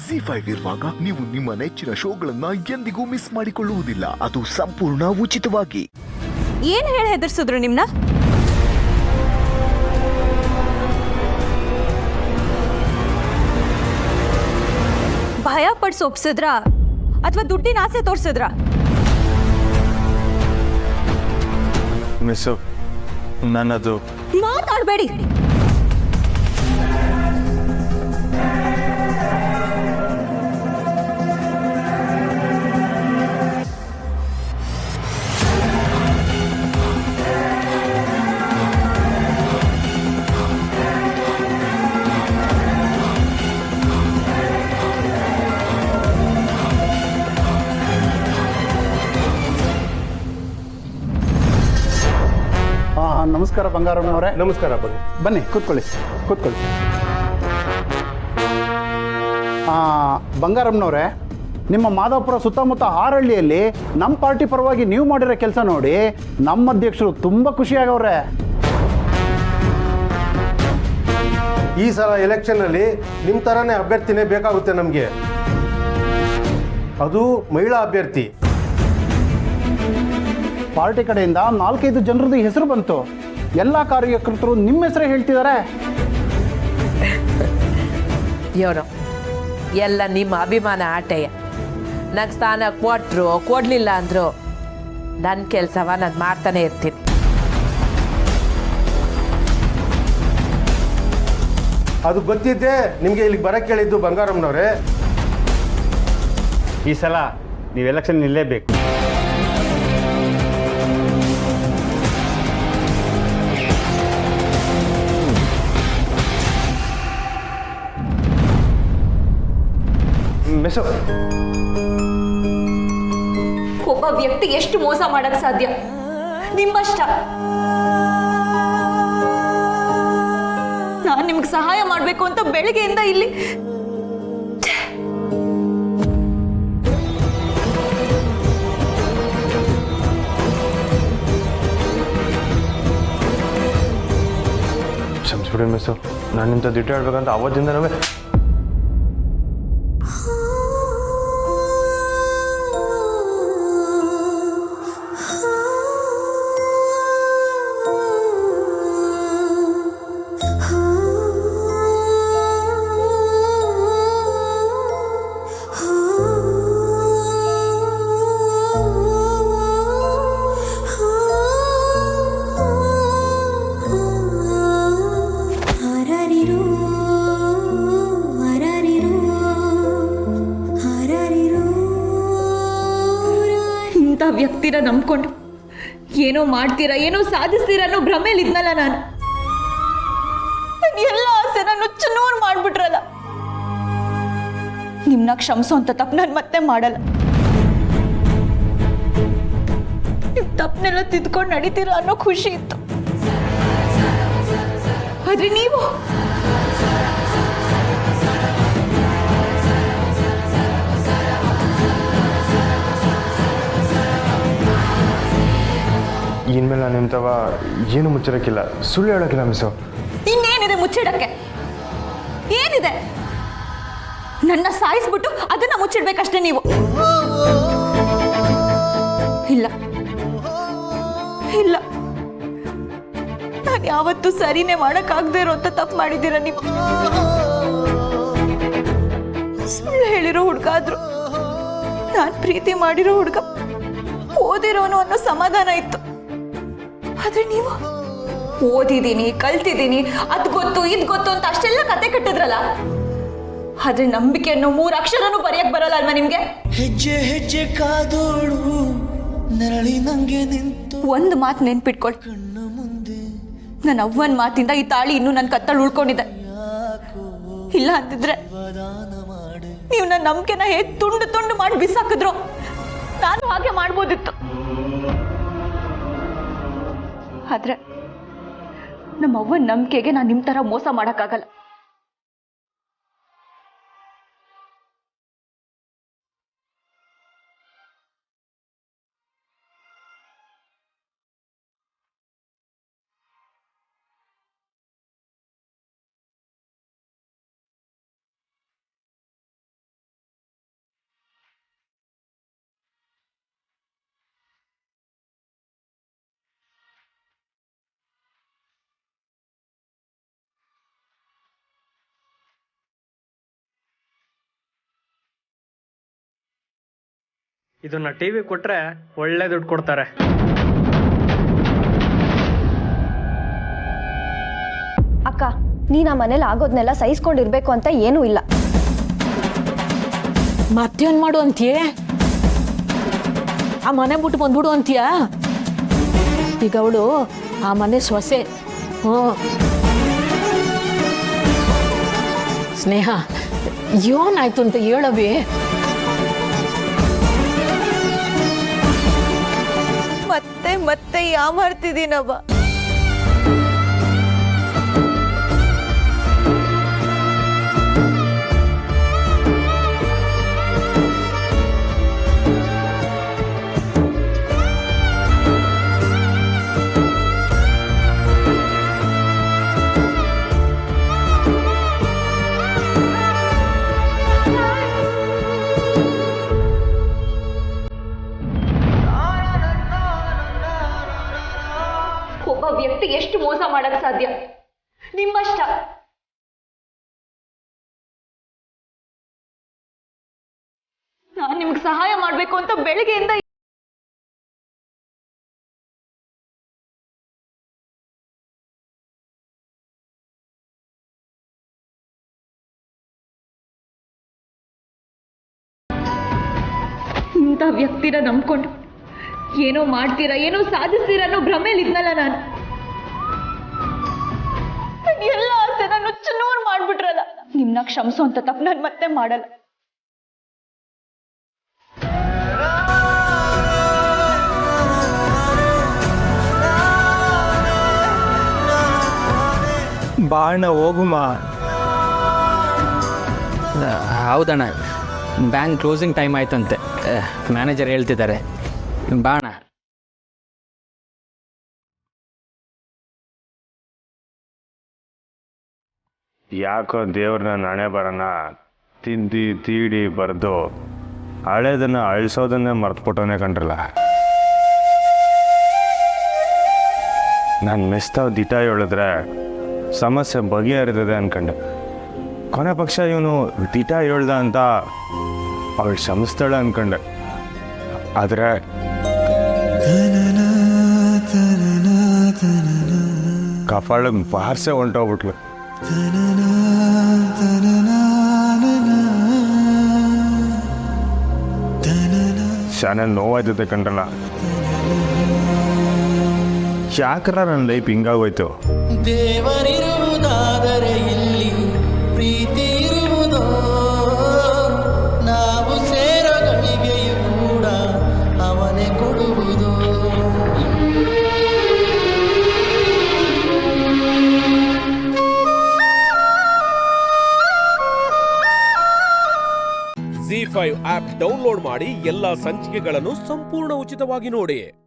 ಜಿ5 ಇರುವಾಗ ನೀವು ನಿಮ್ಮ ನೆಚ್ಚಿನ ಶೋಗಳನ್ನ ಎಂದಿಗೂ ಮಿಸ್ ಮಾಡಿಕೊಳ್ಳುವುದಿಲ್ಲ. ಅದು ಸಂಪೂರ್ಣ ಉಚಿತವಾಗಿ. ಏನ್ ಹೇಳಿ ಹೆದರ್ಸಿದ್ರು ನಿಮ್ನ? ಭಯ ಪಡಿಸಿ ಒಪ್ಸಿದ್ರ ಅಥವಾ ದುಡ್ಡಿನ ಆಸೆ ತೋರ್ಸಿದ್ರ? ಮಿಸ್ಸು, ನನ್ನದು ಮಾತಾಡಬೇಡಿ. ನಮಸ್ಕಾರ ಬಂಗಾರಮ್ಮನವರೇ. ನಮಸ್ಕಾರ. ಬನ್ನಿ ಕೂತ್ಕೊಳ್ಳಿ. ಬಂಗಾರಮ್ಮನವರೇ, ನಿಮ್ಮ ಮಾದಾಪುರ ಸುತ್ತಮುತ್ತ ಹಾರಹಳ್ಳಿಯಲ್ಲಿ ನಮ್ಮ ಪಾರ್ಟಿ ಪರವಾಗಿ ನೀವು ಮಾಡಿರೋ ಕೆಲಸ ನೋಡಿ ನಮ್ಮ ಅಧ್ಯಕ್ಷರು ತುಂಬ ಖುಷಿಯಾಗವ್ರೆ. ಈ ಸಲ ಎಲೆಕ್ಷನ್ನಲ್ಲಿ ನಿಮ್ಮ ಥರನೇ ಅಭ್ಯರ್ಥಿನೇ ಬೇಕಾಗುತ್ತೆ ನಮಗೆ, ಅದು ಮಹಿಳಾ ಅಭ್ಯರ್ಥಿ. ಪಾರ್ಟಿ ಕಡೆಯಿಂದ 4-5 ಜನರದ್ದು ಹೆಸರು ಬಂತು. ಎಲ್ಲ ಕಾರ್ಯಕರ್ತರು ನಿಮ್ಮ ಹೆಸರೇ ಹೇಳ್ತಿದ್ದಾರೆ. ಇವನು ಎಲ್ಲ ನಿಮ್ಮ ಅಭಿಮಾನ ಆಟೆಯ. ನಂಗೆ ಸ್ಥಾನ ಕೊಟ್ಟರು ಕೊಡಲಿಲ್ಲ ಅಂದರು ನನ್ನ ಕೆಲಸವ ನಾನು ಮಾಡ್ತಾನೆ ಇರ್ತೀನಿ. ಅದು ಗೊತ್ತಿದ್ದೆ ನಿಮಗೆ ಇಲ್ಲಿಗೆ ಬರಕ್ಕೆ ಹೇಳಿದ್ದು ಬಂಗಾರಮ್ಮನವರೇ. ಈ ಸಲ ನೀವು ಎಲೆಕ್ಷನ್ ನಿಲ್ಲೇಬೇಕು. ಮಿಸ್ಸು, ಒಬ್ಬ ವ್ಯಕ್ತಿ ಎಷ್ಟು ಮೋಸ ಮಾಡಕ್ ಸಾಧ್ಯ? ನಿಮ್ಮಷ್ಟ. ನಾನು ನಿಮ್ಗೆ ಸಹಾಯ ಮಾಡ್ಬೇಕು ಅಂತ ಬೆಳಿಗ್ಗೆಯಿಂದ ಇಲ್ಲಿ ಕ್ಷಮಿಸ್ಬಿಡಿ ಮಿಸ್ಸು, ನಾನು ಇಂಥ ದಿಟ್ಟ ಹೇಳ್ಬೇಕಂತ ಅವತ್ತಿಂದ ನಾವೇ ವ್ಯಕ್ತಿನ ನಂಬ್ಕೊಂಡು ಏನೋ ಮಾಡ್ತೀರಾ, ಏನೋ ಸಾಧಿಸ್ತೀರಾ ಅನ್ನೋ ಭ್ರಮೇಲಿ ಇದ್ನಲ್ಲ ನಾನು. ಎಲ್ಲ ಆಸೆನ ನುಚ್ಚು ಮಾಡ್ಬಿಟ್ರಲ್ಲ. ನಿಮ್ನ ಕ್ಷಮಿಸೋ ಅಂತ ತಪ್ಪು ನಾನು ಮತ್ತೆ ಮಾಡಲ್ಲ. ನಿಮ್ ತಪ್ಪನೆಲ್ಲ ತಿದ್ಕೊಂಡು ನಡೀತೀರಾ ಅನ್ನೋ ಖುಷಿ ಇತ್ತು. ಆದ್ರೆ ನೀವು ಇನ್ಮೇಲೆ ನಾನು ನಿಮ್ತವ ಏನು ಮುಚ್ಚಿರಕ್ಕಿಲ್ಲ, ಸುಳ್ಳು ಹೇಳೋಕ್ಕಿಲ್ಲ ಮಿಸ್ಸು. ಇನ್ನೇನಿದೆ ಮುಚ್ಚಿಡಕ್ಕೆ? ಏನಿದೆ? ನನ್ನ ಸಾಯಿಸ್ಬಿಟ್ಟು ಅದನ್ನ ಮುಚ್ಚಿಡ್ಬೇಕಷ್ಟೇ ನೀವು. ಇಲ್ಲ ಇಲ್ಲ, ನಾನು ಯಾವತ್ತೂ ಸರಿನೇ ಮಾಡಕ್ಕಾಗದೇ ಇರೋ ಅಂತ ತಪ್ಪು ಮಾಡಿದ್ದೀರ ನೀವು. ಸುಳ್ಳು ಹೇಳಿರೋ ಹುಡುಗ ಆದ್ರು ನಾನು ಪ್ರೀತಿ ಮಾಡಿರೋ ಹುಡುಗ ಓದಿರೋನು ಅನ್ನೋ ಸಮಾಧಾನ ಇತ್ತು. ಆದ್ರೆ ನೀವು ಓದಿದ್ದೀನಿ, ಕಲ್ತಿದ್ದೀನಿ, ಅದ್ ಗೊತ್ತು ಇದ್ ಗೊತ್ತು ಅಂತ ಅಷ್ಟೆಲ್ಲ ಕತೆ ಕಟ್ಟಿದ್ರಲ್ಲ. ಆದ್ರೆ ನಂಬಿಕೆ ಅನ್ನೋ 3 ಅಕ್ಷರನೂ ಬರೆಯಕ್ ಬರಲ್ಲ ಅಲ್ವಾ ನಿಮ್ಗೆ? ಹೆಜ್ಜೆ ಹೆಜ್ಜೆ ಕಾದೋಳು ನರಳಿ ನಂಗೆ ನಿಂತು ಒಂದು ಮಾತು ನೆನ್ಪಿಟ್ಕೊಳ್ಳಿ, ನನ್ನ ಅವ್ವನ ಮಾತಿಂದ ಈ ತಾಳಿ ಇನ್ನೂ ನನ್ನ ಕತ್ತಲ್ಲಿ ಉಳ್ಕೊಂಡಿದೆ. ಇಲ್ಲ ಅಂತಿದ್ರೆ ನೀವು ನನ್ನ ನಂಬಿಕೆನ ಹೇಗೆ ತುಂಡು ತುಂಡು ಮಾಡಿ ಬಿಸಾಕಿದ್ರು ನಾನು ಹಾಗೆ ಮಾಡ್ಬೋದಿತ್ತು. ಆದ್ರೆ ನಮ್ಮ ಅವ್ವನ ನಂಬಿಕೆಗೆ ನಾನು ನಿಮ್ಮ ತರ ಮೋಸ ಮಾಡಕ್ಕಾಗಲ್ಲ. ಇದನ್ನ ಟಿವಿ ಕೊಟ್ರೆ ಒಳ್ಳೆ ದುಡ್ಡು ಕೊಡ್ತಾರೆ. ಅಕ್ಕ, ನೀನು ಆ ಮನೇಲಿ ಆಗೋದ್ನೆಲ್ಲ ಸಹಿಸ್ಕೊಂಡಿರ್ಬೇಕು ಅಂತ ಏನೂ ಇಲ್ಲ. ಮತ್ತೇನ್ ಮಾಡು ಅಂತೀಯ? ಆ ಮನೆ ಬಿಟ್ಟು ಬಂದ್ಬಿಡು ಅಂತೀಯ? ಈಗ ಅವಳು ಆ ಮನೆ ಸೊಸೆ. ಸ್ನೇಹ, ಏನಾಯ್ತು ಅಂತ ಹೇಳವೇ? ಮತ್ತೆ ಮತ್ತೆ ಯಾಮಾರ್ತಿದ್ದೀನವ್ವ. ಒಬ್ಬ ವ್ಯಕ್ತಿ ಎಷ್ಟು ಮೋಸ ಮಾಡಕ್ ಸಾಧ್ಯ? ನಿಮ್ಮಷ್ಟ. ನಾನ್ ನಿಮ್ಗೆ ಸಹಾಯ ಮಾಡ್ಬೇಕು ಅಂತ ಬೆಳಿಗ್ಗೆಯಿಂದ ಇಂಥ ವ್ಯಕ್ತಿನ ನಂಬ್ಕೊಂಡು ಏನೋ ಮಾಡ್ತೀರಾ, ಏನೋ ಸಾಧಿಸ್ತೀರಾ ಅನ್ನೋ ಭ್ರಮೇಲಿದ್ನಲ್ಲ ನಾನು. ಎಲ್ಲ ಆಸೆ ನಾನು ಚುನೂರ್ ಮಾಡ್ಬಿಟ್ರಲ್ಲ. ನಿಮ್ನ ಕ್ಷಮಿಸೋ ಅಂತ ತಪ್ಪು ನಾನು ಮತ್ತೆ ಮಾಡಲ್ಲ. ಬಾಣ ಹೋಗುಮ. ಹೌದಣ್ಣ, ಬ್ಯಾಂಕ್ ಕ್ಲೋಸಿಂಗ್ ಟೈಮ್ ಆಯ್ತಂತೆ, ಮ್ಯಾನೇಜರ್ ಹೇಳ್ತಿದ್ದಾರೆ. ಬಾಣ. ಯಾಕೋ ದೇವ್ರನ್ನ ನಾಣೆ ಬರೋಣ ತಿಂದು ತೀಡಿ ಬರೆದು ಹಳೇದನ್ನು ಅಳಿಸೋದನ್ನೇ ಮರ್ತ್ಬಿಟ್ಟವನೇ ಕಂಡ್ರಲ್ಲ. ನಾನು ಮೆಸ್ತಾವ್ ದಿಟ ಹೇಳಿದ್ರೆ ಸಮಸ್ಯೆ ಬಗೆಹರಿತದೆ ಅನ್ಕೊಂಡೆ. ಕೊನೆ ಪಕ್ಷ ಇವನು ದಿಟ ಹೇಳ್ದ ಅಂತ ಅವಳು ಕ್ಷಮಿಸ್ತಾಳೆ ಅನ್ಕೊಂಡೆ. ಆದರೆ ಕಪಾಳಕ್ಕೆ ಬಾರ್ಸೆ ಹೊಂಟೋಗ್ಬಿಟ್ಲು. ಶಾನೆ ನೋವಾಯ್ತದೆ ಕಂಡ್ರಲ್ಲ. ಯಾಕ್ರ ನನ್ನ ಲೈಫ್ ಹಿಂಗಾಗೋಯ್ತು? ದೇವರಿರುವುದಾದರೆ ಇಲ್ಲಿ ಪ್ರೀತಿ ಇರುವುದೋ? ನಾವು ಸೇರೋ ಗಳಿಗೆಯೂ ಕೂಡ ಅವನೇ ಕೊಡುವುದು. ZEE5 ಆಪ್ ಡೌನ್ಲೋಡ್ ಮಾಡಿ ಎಲ್ಲಾ ಸಂಚಿಕೆಗಳನ್ನು ಸಂಪೂರ್ಣ ಉಚಿತವಾಗಿ ನೋಡಿ.